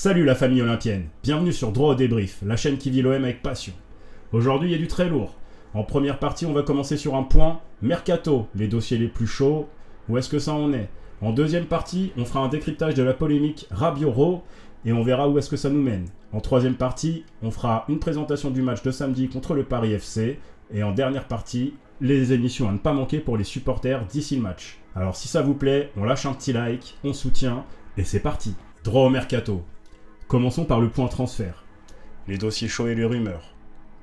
Salut la famille olympienne, bienvenue sur Droit au débrief, la chaîne qui vit l'OM avec passion. Aujourd'hui il y a du très lourd. En première partie on va commencer sur un point Mercato, les dossiers les plus chauds, où est-ce que ça en est. En deuxième partie on fera un décryptage de la polémique Rabiot et on verra où est-ce que ça nous mène. En troisième partie on fera une présentation du match de samedi contre le Paris FC. Et en dernière partie, les émissions à ne pas manquer pour les supporters d'ici le match. Alors si ça vous plaît, on lâche un petit like, on soutient et c'est parti. Droit au mercato. Commençons par le point transfert. Les dossiers chauds et les rumeurs.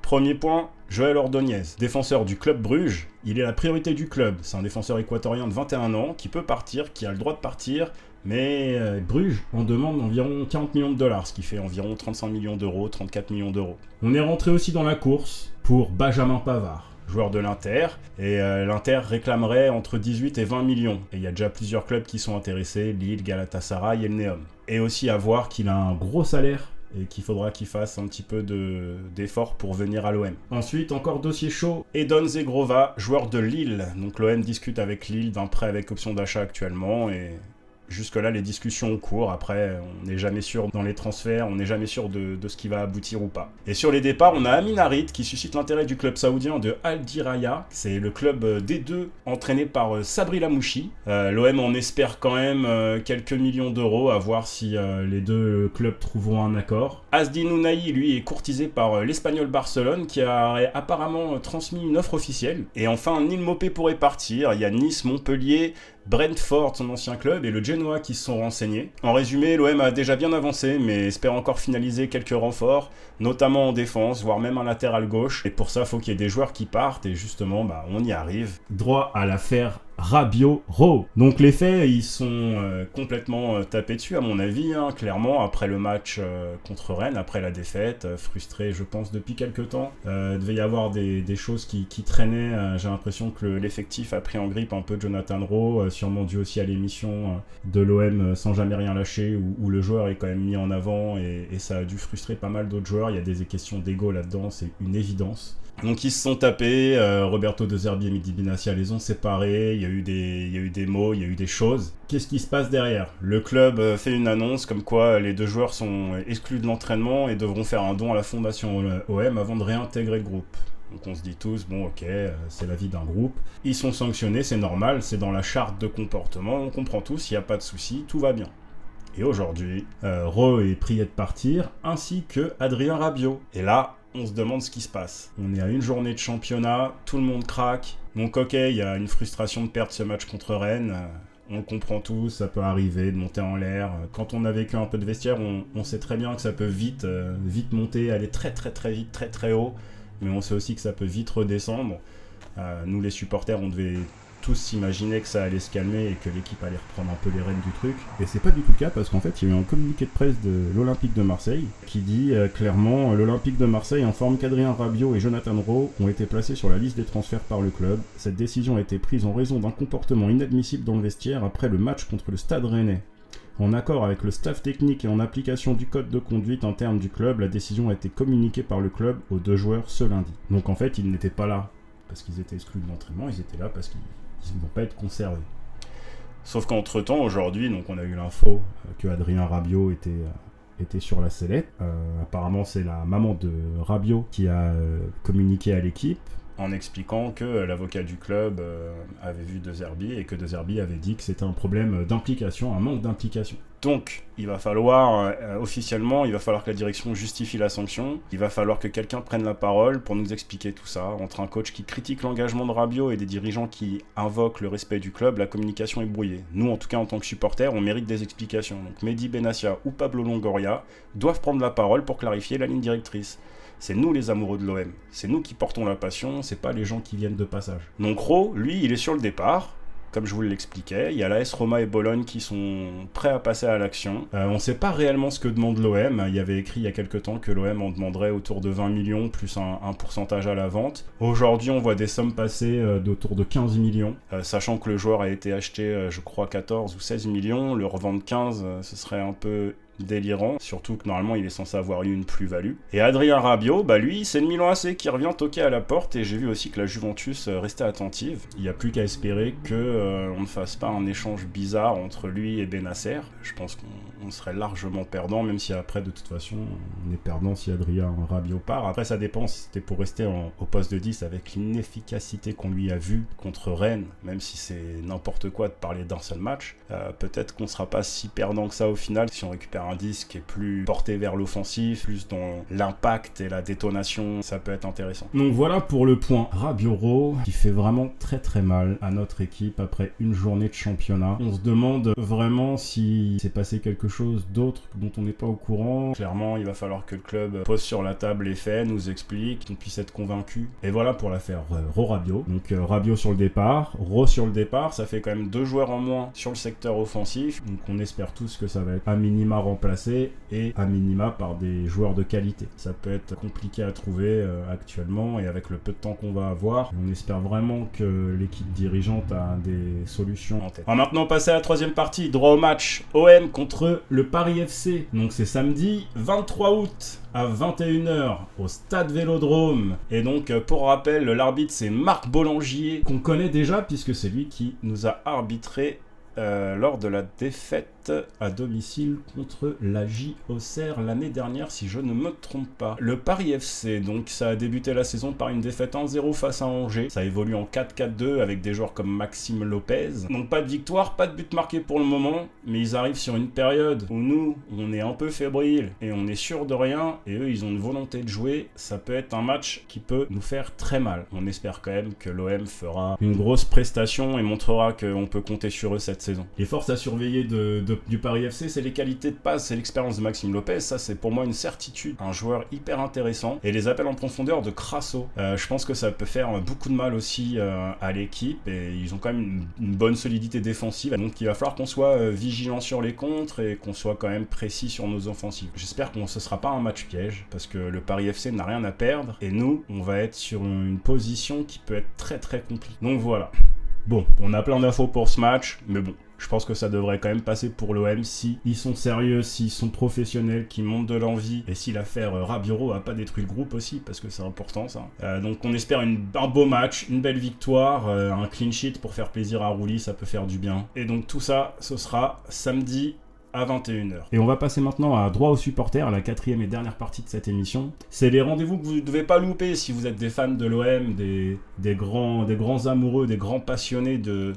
Premier point, Joël Ordóñez, défenseur du club Bruges. Il est la priorité du club. C'est un défenseur équatorien de 21 ans qui peut partir, qui a le droit de partir. Mais Bruges en demande environ 40 millions de dollars, ce qui fait environ 35 millions d'euros, 34 millions d'euros. On est rentré aussi dans la course pour Benjamin Pavard, joueur de l'Inter, et l'Inter réclamerait entre 18 et 20 millions. Et il y a déjà plusieurs clubs qui sont intéressés, Lille, Galatasaray et le Neom. Et aussi à voir qu'il a un gros salaire et qu'il faudra qu'il fasse un petit peu d'effort pour venir à l'OM. Ensuite, encore dossier chaud, Edon Zegrova, joueur de Lille. Donc l'OM discute avec Lille d'un prêt avec option d'achat actuellement et... Jusque-là, les discussions ont cours. Après, on n'est jamais sûr dans les transferts, on n'est jamais sûr de ce qui va aboutir ou pas. Et sur les départs, on a Amin Harit qui suscite l'intérêt du club saoudien de Al Diraya. C'est le club D2 entraîné par Sabri Lamouchi. L'OM en espère quand même quelques millions d'euros, à voir si les deux clubs trouveront un accord. Asdin Ounahi, lui, est courtisé par l'Espagnol Barcelone qui a apparemment transmis une offre officielle. Et enfin, Neil Maupay pourrait partir. Il y a Nice, Montpellier, Brentford, son ancien club, et le Genoa qui se sont renseignés. En résumé, l'OM a déjà bien avancé, mais espère encore finaliser quelques renforts, notamment en défense, voire même un latéral gauche. Et pour ça, il faut qu'il y ait des joueurs qui partent, et justement, on y arrive. Droit à l'affaire Rabiot. Donc les faits, ils sont complètement tapés dessus, à mon avis, clairement, après le match contre Rennes, après la défaite, frustré, je pense, depuis quelques temps. Devait y avoir des choses qui traînaient. J'ai l'impression que l'effectif a pris en grippe un peu Jonathan Rowe, sûrement dû aussi à l'émission de l'OM sans jamais rien lâcher, où le joueur est quand même mis en avant, et ça a dû frustrer pas mal d'autres joueurs. Il y a des questions d'ego là-dedans, c'est une évidence. Donc ils se sont tapés, Roberto De Zerbi et Mehdi Benassia les ont séparés, il y a eu des mots, il y a eu des choses. Qu'est-ce qui se passe derrière ? Le club fait une annonce comme quoi les deux joueurs sont exclus de l'entraînement et devront faire un don à la fondation OM avant de réintégrer le groupe. Donc on se dit tous, bon ok, c'est la vie d'un groupe. Ils sont sanctionnés, c'est normal, c'est dans la charte de comportement, on comprend tous, il n'y a pas de souci, tout va bien. Et aujourd'hui, Rowe est prié de partir, ainsi que Adrien Rabiot. Et là, on se demande ce qui se passe. On est à une journée de championnat, tout le monde craque. Donc ok, il y a une frustration de perdre ce match contre Rennes. On le comprend tous, ça peut arriver de monter en l'air. Quand on a vécu un peu de vestiaire, on sait très bien que ça peut vite monter, aller très très très vite, très très haut. Mais on sait aussi que ça peut vite redescendre. Nous les supporters, on devait tous s'imaginer que ça allait se calmer et que l'équipe allait reprendre un peu les rênes du truc. Et c'est pas du tout le cas parce qu'en fait il y a eu un communiqué de presse de l'Olympique de Marseille qui dit clairement l'Olympique de Marseille informe qu'Adrien Rabiot et Jonathan Rowe ont été placés sur la liste des transferts par le club. Cette décision a été prise en raison d'un comportement inadmissible dans le vestiaire après le match contre le Stade Rennais. En accord avec le staff technique et en application du code de conduite interne du club, la décision a été communiquée par le club aux deux joueurs ce lundi. Donc en fait ils n'étaient pas là parce qu'ils étaient exclus de l'entraînement, ils étaient là parce qu'ils ne vont pas être conservés. Sauf qu'entre-temps, aujourd'hui, donc on a eu l'info que Adrien Rabiot était sur la sellette. Apparemment, c'est la maman de Rabiot qui a communiqué à l'équipe en expliquant que l'avocat du club avait vu De Zerbi et que De Zerbi avait dit que c'était un problème d'implication, un manque d'implication. Donc, il va falloir, officiellement, il va falloir que la direction justifie la sanction. Il va falloir que quelqu'un prenne la parole pour nous expliquer tout ça. Entre un coach qui critique l'engagement de Rabiot et des dirigeants qui invoquent le respect du club, la communication est brouillée. Nous, en tout cas, en tant que supporters, on mérite des explications. Donc, Mehdi Benassia ou Pablo Longoria doivent prendre la parole pour clarifier la ligne directrice. C'est nous les amoureux de l'OM. C'est nous qui portons la passion, c'est pas les gens qui viennent de passage. Donc Rowe, lui, il est sur le départ. Comme je vous l'expliquais, il y a l'AS Roma et Bologne qui sont prêts à passer à l'action. On ne sait pas réellement ce que demande l'OM. Il y avait écrit il y a quelques temps que l'OM en demanderait autour de 20 millions, plus un pourcentage à la vente. Aujourd'hui, on voit des sommes passer d'autour de 15 millions, sachant que le joueur a été acheté, je crois, 14 ou 16 millions. Le revendre 15, ce serait un peu délirant, surtout que normalement il est censé avoir eu une plus-value. Et Adrien Rabiot, lui, c'est le Milan AC qui revient toquer à la porte, et j'ai vu aussi que la Juventus restait attentive. Il n'y a plus qu'à espérer qu'on ne fasse pas un échange bizarre entre lui et Bennacer. Je pense qu'on serait largement perdant, même si après, de toute façon, on est perdant si Adrien Rabiot part. Après, ça dépend si c'était pour rester au poste de 10 avec l'inefficacité qu'on lui a vue contre Rennes, même si c'est n'importe quoi de parler d'un seul match. Peut-être qu'on ne sera pas si perdant que ça au final, si on récupère un 10 qui est plus porté vers l'offensif, plus dans l'impact et la détonation, ça peut être intéressant. Donc voilà pour le point Rabiot qui fait vraiment très très mal à notre équipe après une journée de championnat. On se demande vraiment si s'est passé quelque chose d'autre dont on n'est pas au courant. Clairement, il va falloir que le club pose sur la table les faits, nous explique, qu'on puisse être convaincu. Et voilà pour l'affaire Rabiot. Donc Rabiot sur le départ, sur le départ, ça fait quand même 2 joueurs en moins sur le secteur offensif. Donc on espère tous que ça va être à minima remplacé et à minima par des joueurs de qualité. Ça peut être compliqué à trouver actuellement, et avec le peu de temps qu'on va avoir, on espère vraiment que l'équipe dirigeante a des solutions en tête. On va maintenant passer à la 3e partie, droit au match OM contre le Paris FC. Donc c'est samedi 23 août à 21h au Stade Vélodrome. Et donc pour rappel, l'arbitre c'est Marc Bollangier, qu'on connaît déjà puisque c'est lui qui nous a arbitré lors de la défaite à domicile contre la J. Auxerre l'année dernière, si je ne me trompe pas. Le Paris FC, donc ça a débuté la saison par une défaite 1-0 face à Angers. Ça évolue en 4-4-2 avec des joueurs comme Maxime Lopez. Donc pas de victoire, pas de but marqué pour le moment, mais ils arrivent sur une période où nous, on est un peu fébrile et on est sûr de rien, et eux, ils ont une volonté de jouer. Ça peut être un match qui peut nous faire très mal. On espère quand même que l'OM fera une grosse prestation et montrera qu'on peut compter sur eux cette saison. Les forces à surveiller du Paris FC, c'est les qualités de passe, c'est l'expérience de Maxime Lopez. Ça, c'est pour moi une certitude. Un joueur hyper intéressant. Et les appels en profondeur de Crasso. Je pense que ça peut faire beaucoup de mal aussi à l'équipe. Et ils ont quand même une bonne solidité défensive. Donc il va falloir qu'on soit vigilant sur les contres et qu'on soit quand même précis sur nos offensives. J'espère que ce sera pas un match piège, parce que le Paris FC n'a rien à perdre. Et nous, on va être sur une position qui peut être très très compliquée. Donc voilà. Bon, on a plein d'infos pour ce match, mais bon, je pense que ça devrait quand même passer pour l'OM si ils sont sérieux, s'ils sont professionnels, qu'ils montrent de l'envie, et si l'affaire Rabiot a pas détruit le groupe aussi, parce que c'est important ça. Donc on espère un beau match, une belle victoire, un clean sheet pour faire plaisir à Rouli, ça peut faire du bien. Et donc tout ça, ce sera samedi à 21h. Et on va passer maintenant à droit aux supporters, la 4e et dernière partie de cette émission. C'est les rendez-vous que vous ne devez pas louper si vous êtes des fans de l'OM, des grands amoureux, des grands passionnés de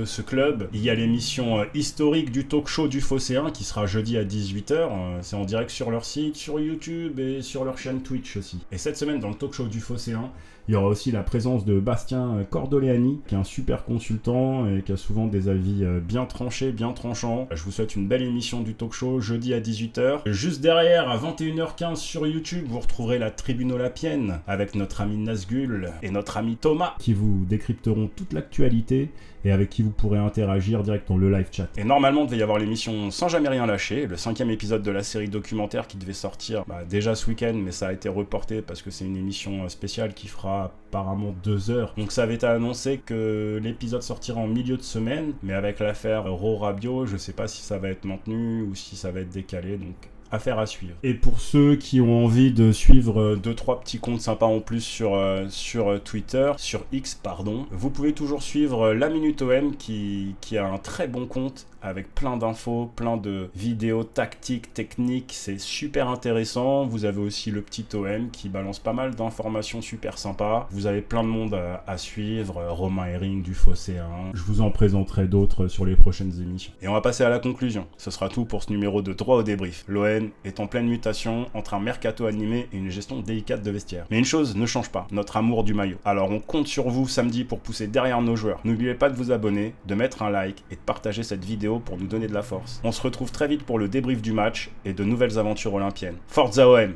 ce club. Il y a l'émission historique du talk show du Phocéen qui sera jeudi à 18h. C'est en direct sur leur site, sur YouTube et sur leur chaîne Twitch aussi. Et cette semaine, dans le talk show du Phocéen, il y aura aussi la présence de Bastien Cordoleani, qui est un super consultant et qui a souvent des avis bien tranchés, bien tranchants. Je vous souhaite une belle émission du talk show jeudi à 18h. Juste derrière, à 21h15 sur YouTube, vous retrouverez la Tribune Olympienne avec notre ami Nazgul et notre ami Thomas, qui vous décrypteront toute l'actualité et avec qui vous pourrez interagir direct dans le live chat. Et normalement, il devait y avoir l'émission Sans Jamais Rien Lâcher, le 5e épisode de la série documentaire qui devait sortir déjà ce week-end, mais ça a été reporté parce que c'est une émission spéciale qui fera apparemment 2 heures. Donc ça avait été annoncé que l'épisode sortira en milieu de semaine, mais avec l'affaire Rabiot, je sais pas si ça va être maintenu ou si ça va être décalé, donc affaire à suivre. Et pour ceux qui ont envie de suivre 2-3 petits comptes sympas en plus sur Twitter, sur X pardon, vous pouvez toujours suivre La Minute OM qui a un très bon compte avec plein d'infos, plein de vidéos tactiques, techniques, c'est super intéressant. Vous avez aussi le petit OM qui balance pas mal d'informations super sympas. Vous avez plein de monde à suivre, Romain Herring du Phocéen. Je vous en présenterai d'autres sur les prochaines émissions. Et on va passer à la conclusion. Ce sera tout pour ce numéro de Droit au débrief. L'OM est en pleine mutation entre un mercato animé et une gestion délicate de vestiaire. Mais une chose ne change pas, notre amour du maillot. Alors on compte sur vous samedi pour pousser derrière nos joueurs. N'oubliez pas de vous abonner, de mettre un like et de partager cette vidéo pour nous donner de la force. On se retrouve très vite pour le débrief du match et de nouvelles aventures olympiennes. Forza OM!